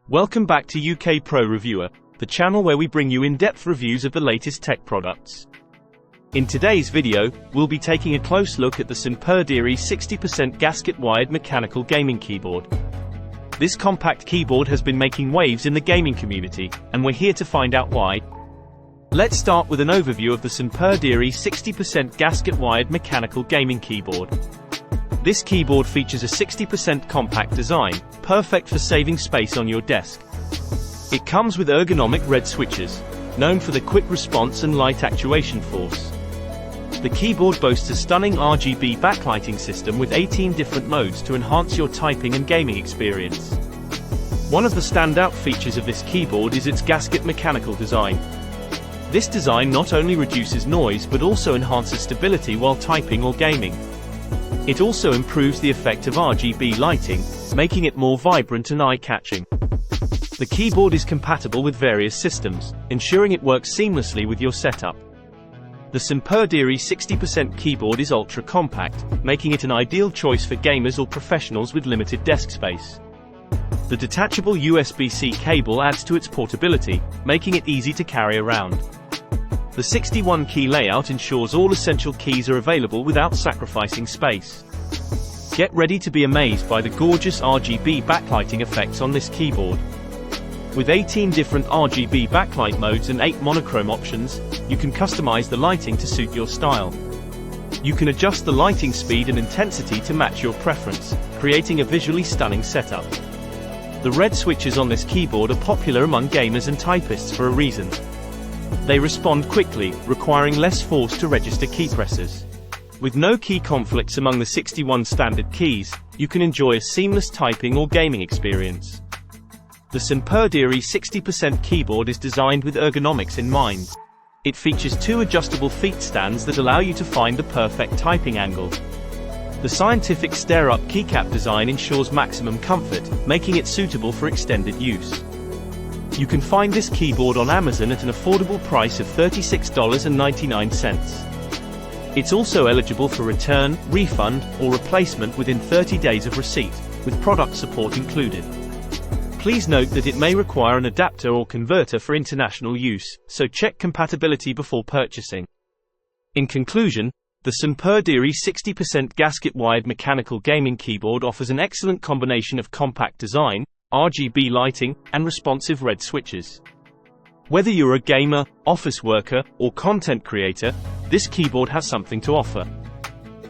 Welcome back to UK Pro Reviewer, the channel where we bring you in-depth reviews of the latest tech products. In today's video, we'll be taking a close look at the Snpurdiri 60% gasket wired mechanical gaming keyboard. This compact keyboard has been making waves in the gaming community, and we're here to find out why. Let's start with an overview of the Snpurdiri 60% gasket wired mechanical gaming keyboard. This keyboard features a 60% compact design, perfect for saving space on your desk. It comes with ergonomic red switches, known for the quick response and light actuation force. The keyboard boasts a stunning RGB backlighting system with 18 different modes to enhance your typing and gaming experience. One of the standout features of this keyboard is its gasket mechanical design. This design not only reduces noise but also enhances stability while typing or gaming. It also improves the effect of RGB lighting, making it more vibrant and eye-catching. The keyboard is compatible with various systems, ensuring it works seamlessly with your setup. The Snpurdiri 60% keyboard is ultra-compact, making it an ideal choice for gamers or professionals with limited desk space. The detachable USB-C cable adds to its portability, making it easy to carry around. The 61-key layout ensures all essential keys are available without sacrificing space. Get ready to be amazed by the gorgeous RGB backlighting effects on this keyboard. With 18 different RGB backlight modes and 8 monochrome options, you can customize the lighting to suit your style. You can adjust the lighting speed and intensity to match your preference, creating a visually stunning setup. The red switches on this keyboard are popular among gamers and typists for a reason. They respond quickly, requiring less force to register key presses. With no key conflicts among the 61 standard keys, you can enjoy a seamless typing or gaming experience. The Snpurdiri 60% keyboard is designed with ergonomics in mind. It features 2 adjustable feet stands that allow you to find the perfect typing angle. The scientific stare-up keycap design ensures maximum comfort, making it suitable for extended use. You can find this keyboard on Amazon at an affordable price of $36.99. It's also eligible for return, refund, or replacement within 30 days of receipt, with product support included. Please note that it may require an adapter or converter for international use, so check compatibility before purchasing. In conclusion, the Snpurdiri 60% gasket-wired mechanical gaming keyboard offers an excellent combination of compact design, RGB lighting, and responsive red switches. Whether you're a gamer, office worker, or content creator, this keyboard has something to offer.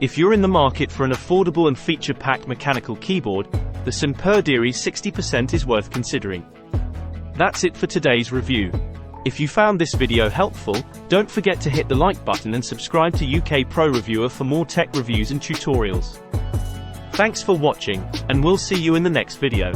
If you're in the market for an affordable and feature-packed mechanical keyboard, the Snpurdiri 60% is worth considering. That's it for today's review. If you found this video helpful, don't forget to hit the like button and subscribe to UK Pro Reviewer for more tech reviews and tutorials. Thanks for watching, and we'll see you in the next video.